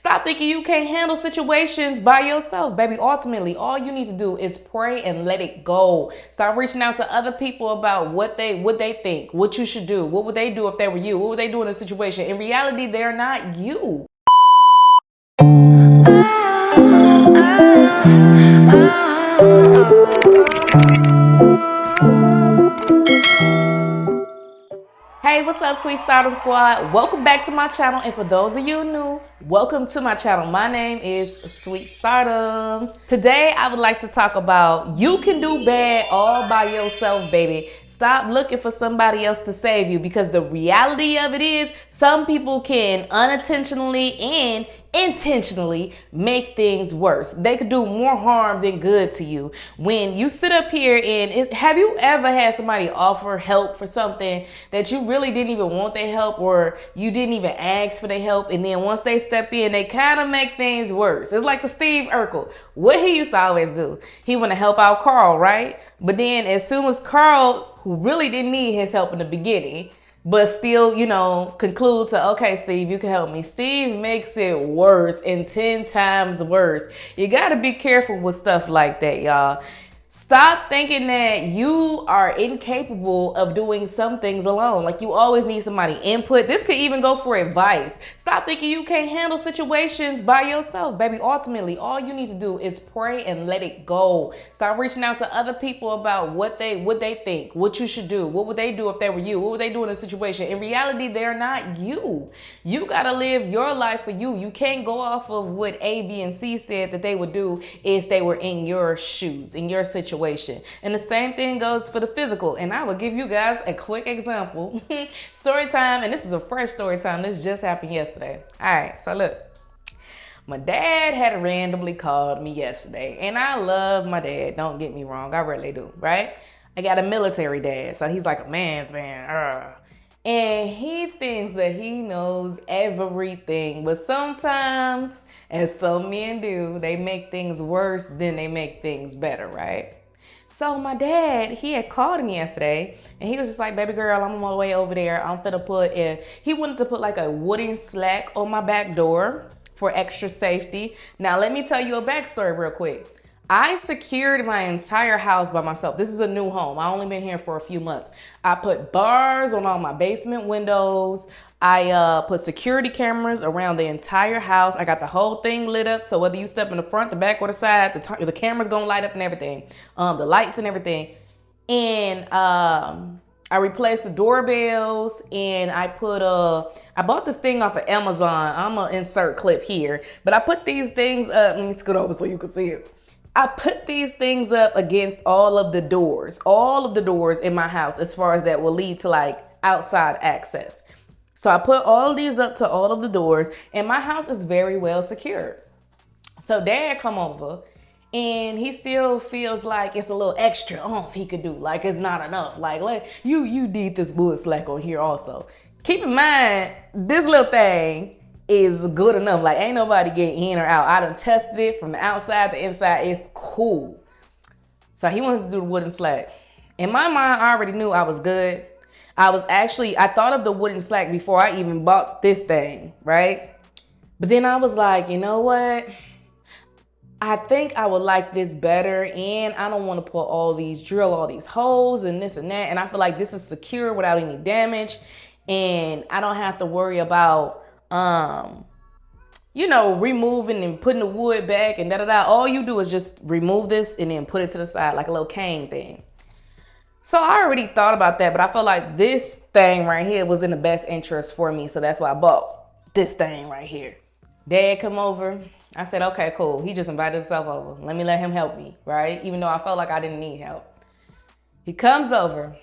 Stop thinking you can't handle situations by yourself, baby. Ultimately, all you need to do is pray and let it go. Stop reaching out to other people about what they think, what you should do. What would they do if they were you? What would they do in a situation? In reality, they're not you. Hey, what's up, Sweet Stardom Squad? Welcome back to my channel, and for those of you new, welcome to my channel. My name is Sweet Stardom. Today, I would like to talk about you can do bad all by yourself, baby. Stop looking for somebody else to save you, because the reality of it is some people can unintentionally and intentionally make things worse. They could do more harm than good to you. When you sit up here and have you ever had somebody offer help for something that you really didn't even want their help, or you didn't even ask for their help, and then once they step in, they kind of make things worse? It's like the Steve Urkel. What he used to always do, he want to help out Carl, right? But then as soon as Carl, who really didn't need his help in the beginning, but still, conclude to, okay, Steve, you can help me, Steve makes it worse and 10 times worse. You got to be careful with stuff like that, y'all. Stop thinking that you are incapable of doing some things alone. Like, you always need somebody input. This could even go for advice. Stop thinking you can't handle situations by yourself, baby. Ultimately, all you need to do is pray and let it go. Stop reaching out to other people about what they think, what you should do. What would they do if they were you? What would they do in a situation? In reality, they're not you. You got to live your life for you. You can't go off of what A, B, and C said that they would do if they were in your shoes, in your situation. And the same thing goes for the physical. And I will give you guys a quick example. Story time, and this is a fresh story time. This just happened yesterday. All right, so look. My dad had randomly called me yesterday, and I love my dad. Don't get me wrong, I really do, right? I got a military dad, so he's like a man's man. And he thinks that he knows everything, but sometimes, as some men do, they make things worse than they make things better, right? So my dad, he had called me yesterday, and he was just like, baby girl, I'm on my way over there. I'm finna he wanted to put like a wooden slack on my back door for extra safety. Now, let me tell you a backstory real quick. I secured my entire house by myself. This is a new home. I only been here for a few months. I put bars on all my basement windows. I put security cameras around the entire house. I got the whole thing lit up, so whether you step in the front, the back, or the side, the camera's gonna light up and everything. The lights and everything. And I replaced the doorbells, and I bought this thing off of Amazon. I'm gonna insert clip here, but I put these things up. Let me scoot over so you can see it. I put these things up against all of the doors in my house, as far as that will lead to like outside access. So I put all of these up to all of the doors, and my house is very well secured. So dad come over, and he still feels like it's a little extra oomph he could do. Like, it's not enough. Like you need this wood slack on here also. Keep in mind, this little thing is good enough. Like, ain't nobody getting in or out. I done tested it from the outside to inside. It's cool. So he wanted to do the wooden slack. In my mind, I already knew I was good. I thought of the wooden slack before I even bought this thing, right? But then I was like, you know what? I think I would like this better, and I don't want to drill all these holes and this and that. And I feel like this is secure without any damage, and I don't have to worry about, removing and putting the wood back and da-da-da. All you do is just remove this and then put it to the side like a little cane thing. So I already thought about that, but I felt like this thing right here was in the best interest for me. So that's why I bought this thing right here. Dad come over. I said, okay, cool. He just invited himself over. Let me let him help me, right? Even though I felt like I didn't need help. He comes over.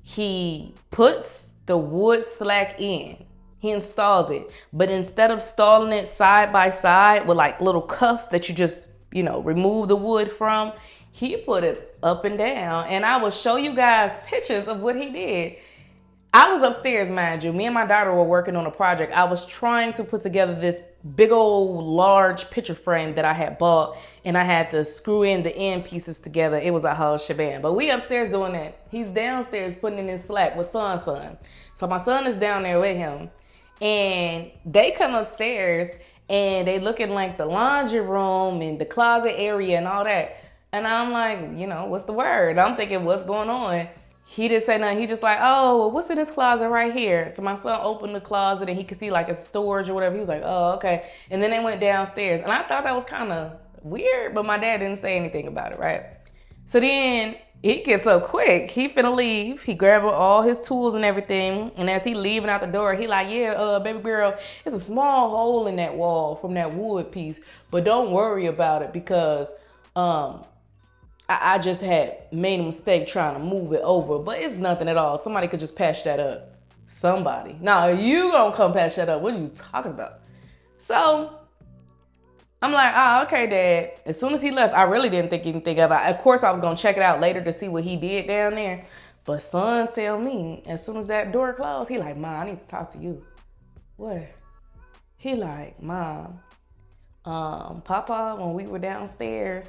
He puts the wood slack in. He installs it. But instead of installing it side by side with like little cuffs that you just, remove the wood from, he put it up and down. And I will show you guys pictures of what he did. I was upstairs, mind you. Me and my daughter were working on a project. I was trying to put together this big old large picture frame that I had bought, and I had to screw in the end pieces together. It was a whole shebang. But we upstairs doing that. He's downstairs putting in his slack with son. So my son is down there with him, and they come upstairs, and they look in like the laundry room and the closet area and all that. And I'm like, what's the word? I'm thinking, what's going on? He didn't say nothing. He just like, oh, well, what's in this closet right here? So my son opened the closet and he could see like a storage or whatever. He was like, oh, okay. And then they went downstairs. And I thought that was kind of weird, but my dad didn't say anything about it, right? So then he gets up quick. He finna leave. He grabbed all his tools and everything. And as he leaving out the door, he like, yeah, baby girl, it's a small hole in that wall from that wood piece. But don't worry about it because I just had made a mistake trying to move it over, but it's nothing at all. Somebody could just patch that up. Somebody. Now, you gonna come patch that up. What are you talking about? So, I'm like, oh, okay, Dad. As soon as he left, I really didn't think anything about it. Of course, I was gonna check it out later to see what he did down there. But son tell me, as soon as that door closed, he like, Mom, I need to talk to you. What? He like, Mom, Papa, when we were downstairs,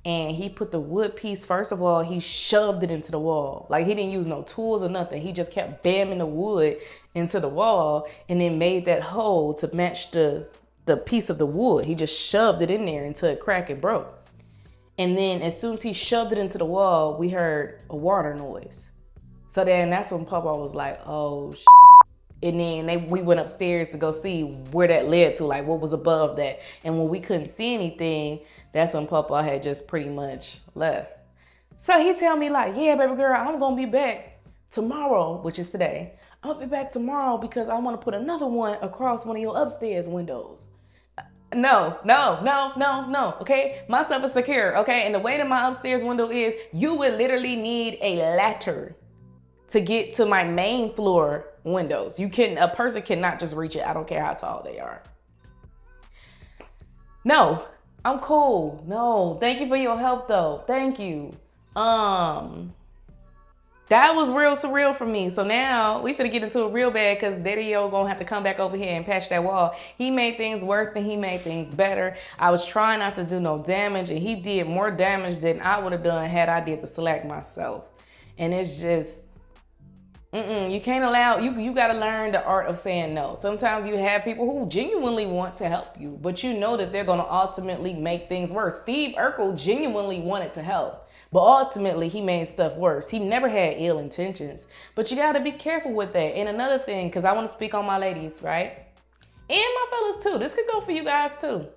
and he put the wood piece, first of all, he shoved it into the wall. Like he didn't use no tools or nothing. He just kept bamming the wood into the wall and then made that hole to match the piece of the wood. He just shoved it in there until it cracked and broke. And then as soon as he shoved it into the wall, we heard a water noise. So then that's when Papa was like, oh, and then we went upstairs to go see where that led to, like what was above that. And when we couldn't see anything, that's when Papa had just pretty much left. So he tell me like, yeah, baby girl, I'm gonna be back tomorrow, which is today. I'll be back tomorrow because I want to put another one across one of your upstairs windows. No. Okay, my stuff is secure. Okay, and the way that my upstairs window is, you would literally need a ladder to get to my main floor windows. A person cannot just reach it. I don't care how tall they are. No, I'm cool. No, thank you for your help though. Thank you. That was real surreal for me. So now we finna get into it real bad because Daddy-O gonna have to come back over here and patch that wall. He made things worse than he made things better. I was trying not to do no damage and he did more damage than I would have done had I did the slack myself. And it's just, you can't allow, you got to learn the art of saying no. Sometimes you have people who genuinely want to help you, but you know that they're going to ultimately make things worse. Steve Urkel genuinely wanted to help, but ultimately he made stuff worse. He never had ill intentions, but you got to be careful with that. And another thing, because I want to speak on my ladies, right? And my fellas too. This could go for you guys too.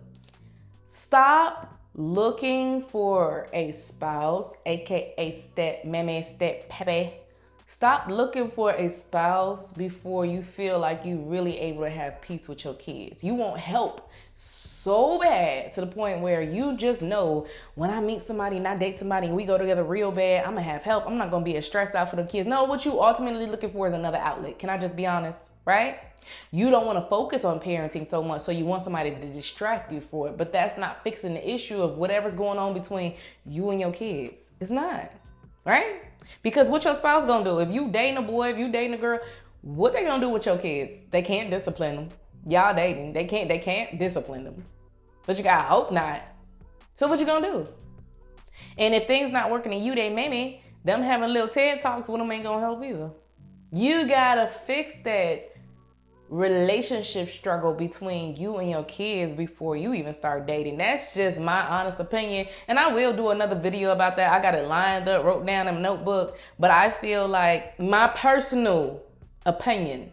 Stop looking for a spouse, aka step mammy, step pepe. Stop looking for a spouse before you feel like you really able to have peace with your kids. You want help so bad to the point where you just know when I meet somebody and I date somebody and we go together real bad, I'm gonna have help. I'm not gonna be as stressed out for the kids. No, what you ultimately looking for is another outlet. Can I just be honest, right? You don't want to focus on parenting so much, so you want somebody to distract you for it. But that's not fixing the issue of whatever's going on between you and your kids. It's not, right? Because what your spouse gonna do? If you dating a boy, if you dating a girl, what they gonna do with your kids? They can't discipline them. Y'all dating, they can't discipline them. But you gotta hope not. So what you gonna do? And if things not working in you, they maybe them having little TED Talks with them ain't gonna help either. You gotta fix that relationship struggle between you and your kids before you even start dating. That's just my honest opinion, and I will do another video about that. I got it lined up, wrote down in a notebook, but I feel like, my personal opinion,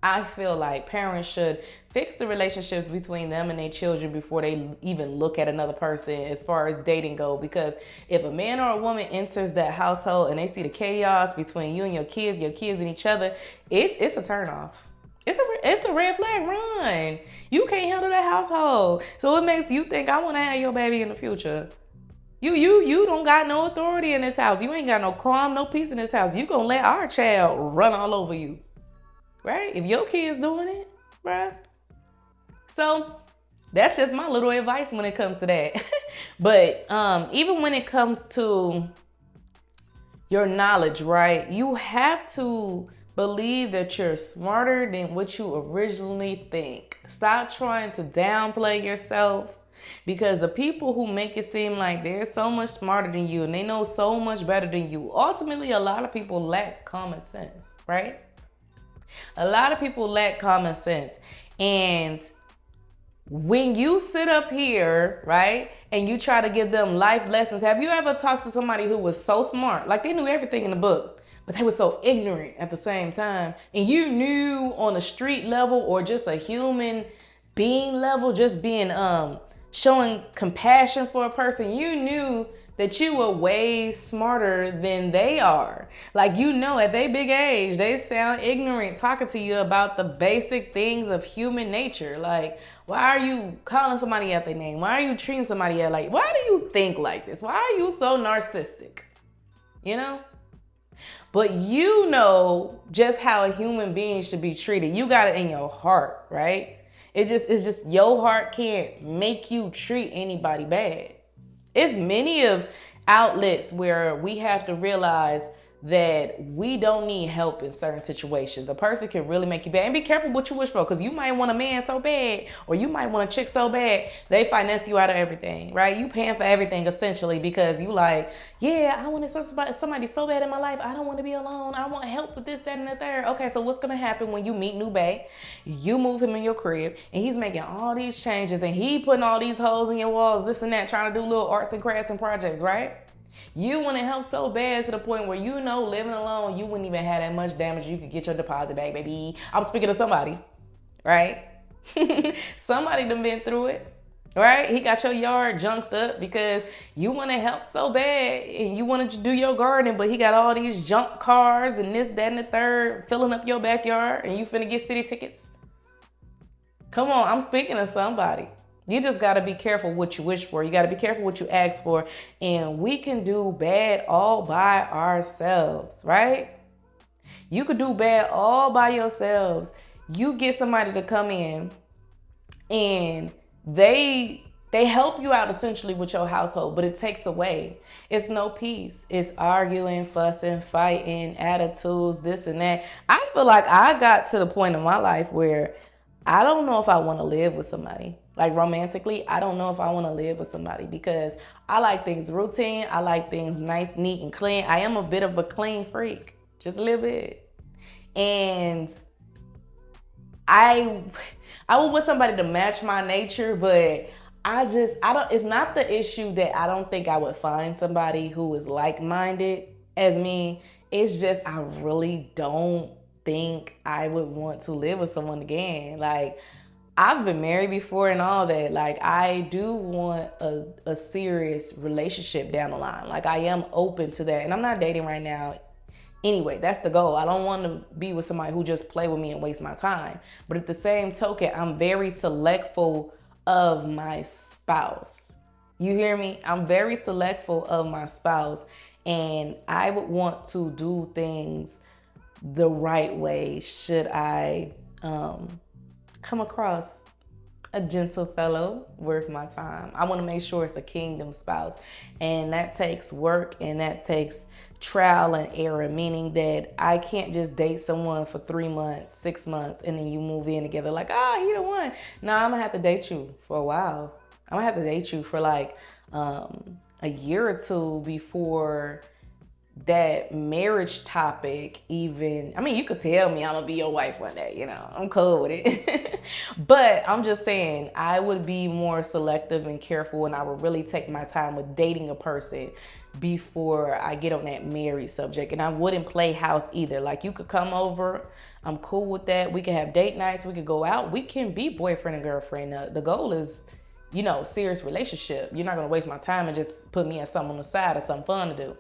I feel like parents should fix the relationships between them and their children before they even look at another person as far as dating go. Because if a man or a woman enters that household and they see the chaos between you and your kids and each other, it's a turn off. It's a red flag. Run. You can't handle that household. So it makes you think I want to have your baby in the future. You don't got no authority in this house. You ain't got no calm, no peace in this house. You gonna let our child run all over you, right? If your kid's doing it, bruh. So that's just my little advice when it comes to that. But even when it comes to your knowledge, right? You have to believe that you're smarter than what you originally think. Stop trying to downplay yourself, because the people who make it seem like they're so much smarter than you and they know so much better than you, ultimately a lot of people lack common sense, right? A lot of people lack common sense. And When you sit up here, right, and you try to give them life lessons, have you ever talked to somebody who was so smart, like they knew everything in the book, but they were so ignorant at the same time, and you knew on a street level or just a human being level, just being showing compassion for a person, you knew that you were way smarter than they are. Like, you know, at their big age, they sound ignorant talking to you about the basic things of human nature. Like, why are you calling somebody out their name? Why are you treating somebody out like, why do you think like this? Why are you so narcissistic? You know? But you know just how a human being should be treated. You got it in your heart, right? It's just your heart can't make you treat anybody bad. It's many of outlets where we have to realize that we don't need help in certain situations. A person can really make you bad. And be careful what you wish for, because you might want a man so bad, or you might want a chick so bad, they finance you out of everything, right? You paying for everything essentially because you like, yeah, I want somebody so bad in my life. I don't want to be alone. I want help with this, that, and the third. Okay, so what's going to happen when you meet new bae? You move him in your crib, and he's making all these changes, and he putting all these holes in your walls, this and that, trying to do little arts and crafts and projects, right? You want to help so bad to the point where you know living alone, you wouldn't even have that much damage. You could get your deposit back, baby. I'm speaking to somebody, right? Somebody done been through it, right? He got your yard junked up because you want to help so bad and you wanted to do your garden, but he got all these junk cars and this, that, and the third filling up your backyard, and you finna get city tickets. Come on, I'm speaking to somebody. You just got to be careful what you wish for. You got to be careful what you ask for. And we can do bad all by ourselves, right? You could do bad all by yourselves. You get somebody to come in and they help you out essentially with your household, but it takes away. It's no peace. It's arguing, fussing, fighting, attitudes, this and that. I feel like I got to the point in my life where I don't know if I want to live with somebody. Like romantically, I don't know if I want to live with somebody because I like things routine. I like things nice, neat, and clean. I am a bit of a clean freak, just a little bit. And I would want somebody to match my nature, but I don't, it's not the issue that I don't think I would find somebody who is like-minded as me. It's just, I really don't think I would want to live with someone again. Like, I've been married before and all that. Like, I do want a serious relationship down the line. Like, I am open to that. And I'm not dating right now. Anyway, that's the goal. I don't want to be with somebody who just play with me and waste my time. But at the same token, I'm very selectful of my spouse. You hear me? I'm very selectful of my spouse. And I would want to do things the right way should I come across a gentle fellow worth my time. I want to make sure it's a kingdom spouse, and that takes work and that takes trial and error, meaning that I can't just date someone for 3 months, 6 months, and then you move in together like, he the one. No, I'm gonna have to date you for a while. I'm gonna have to date you for like a year or two before that marriage topic even, I mean, you could tell me I'm gonna be your wife one day, you know, I'm cool with it. But I'm just saying, I would be more selective and careful, and I would really take my time with dating a person before I get on that married subject. And I wouldn't play house either. Like, you could come over, I'm cool with that. We could have date nights, we could go out, we can be boyfriend and girlfriend. The goal is, you know, serious relationship. You're not gonna waste my time and just put me as something on the side or something fun to do.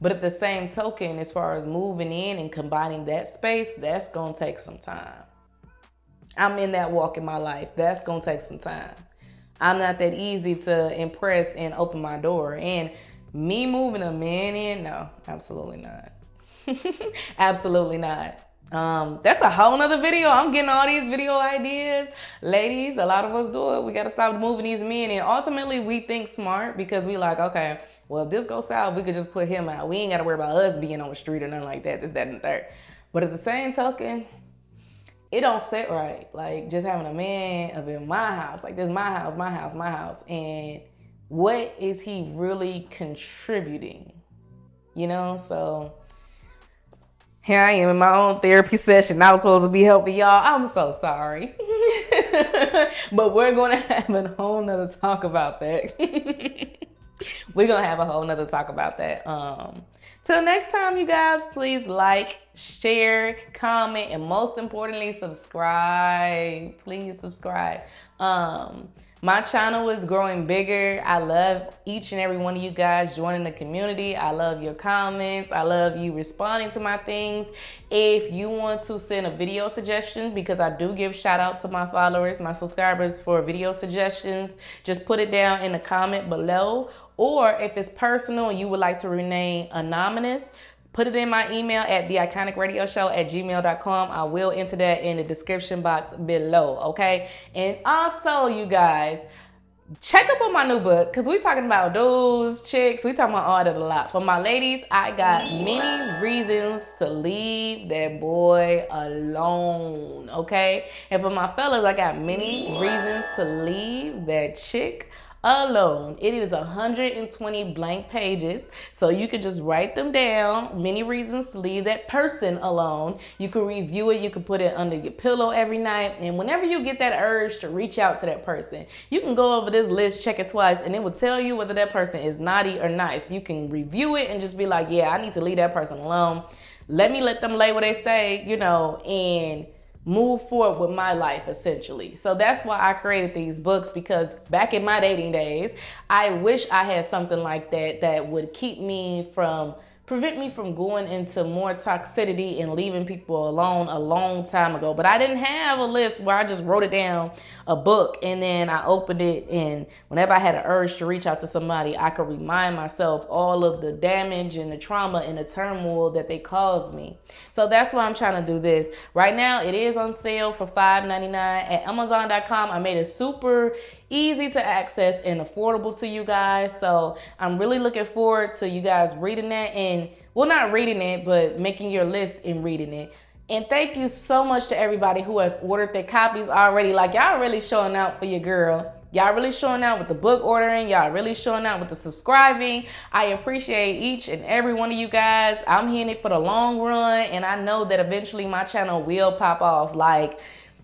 But at the same token, as far as moving in and combining that space, that's going to take some time. I'm in that walk in my life. That's going to take some time. I'm not that easy to impress and open my door. And me moving a man in, no, absolutely not. Absolutely not. That's a whole nother video. I'm getting all these video ideas. Ladies, a lot of us do it. We got to stop moving these men in. Ultimately, we think smart because we like, okay, well, if this goes south, we could just put him out. We ain't got to worry about us being on the street or nothing like that, this, that, and the third. But at the same token, it don't sit right. Like, just having a man up in my house, like, this is my house, my house, my house. And what is he really contributing? You know, so Here I am in my own therapy session. I was supposed to be helping y'all. I'm so sorry. But we're going to have a whole nother talk about that. We're going to have a whole nother talk about that. Till next time, you guys, please like, share, comment, and most importantly, subscribe. Please subscribe. My channel is growing bigger. I love each and every one of you guys joining the community. I love your comments. I love you responding to my things. If you want to send a video suggestion, because I do give shout out to my followers, my subscribers for video suggestions, just put it down in the comment below. Or if it's personal and you would like to remain anonymous, put it in my email at theiconicradioshow@gmail.com. I will enter that in the description box below, okay? And also, you guys, check up on my new book, because we talking about those chicks. We talking about all that a lot. For my ladies, I got many reasons to leave that boy alone, okay? And for my fellas, I got many reasons to leave that chick alone. It is 120 blank pages, so you could just write them down. Many reasons to leave that person alone. You can review it. You can put it under your pillow every night, and whenever you get that urge to reach out to that person, you can go over this list, check it twice, and it will tell you whether that person is naughty or nice. You can review it and just be like, yeah, I need to leave that person alone. Let them lay where they stay, and move forward with my life, essentially. So that's why I created these books, because back in my dating days, I wish I had something like that would prevent me from going into more toxicity and leaving people alone a long time ago. But I didn't have a list where I just wrote it down, a book, and then I opened it, and whenever I had an urge to reach out to somebody, I could remind myself all of the damage and the trauma and the turmoil that they caused me. So that's why I'm trying to do this. Right now, it is on sale for $5.99 at Amazon.com. I made it super easy to access and affordable to you guys. So I'm really looking forward to you guys reading that, and well, not reading it, but making your list and reading it. And thank you so much to everybody who has ordered their copies already. Like, y'all really showing out for your girl. Y'all really showing out with the book ordering. Y'all really showing out with the subscribing. I appreciate each and every one of you guys. I'm in it for the long run, and I know that eventually my channel will pop off. Like,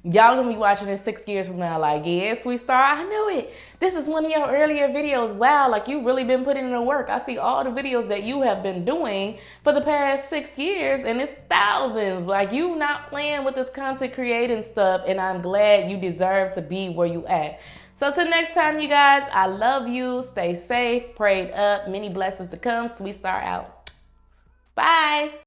y'all gonna be watching this 6 years from now, like, yeah, Sweet Star, I knew it. This is one of your earlier videos. Wow, like, you really been putting in the work. I see all the videos that you have been doing for the past 6 years, and it's thousands. Like, you not playing with this content creating stuff, and I'm glad you deserve to be where you at. So till next time, you guys, I love you. Stay safe, prayed up, many blessings to come. Sweet Star out. Bye.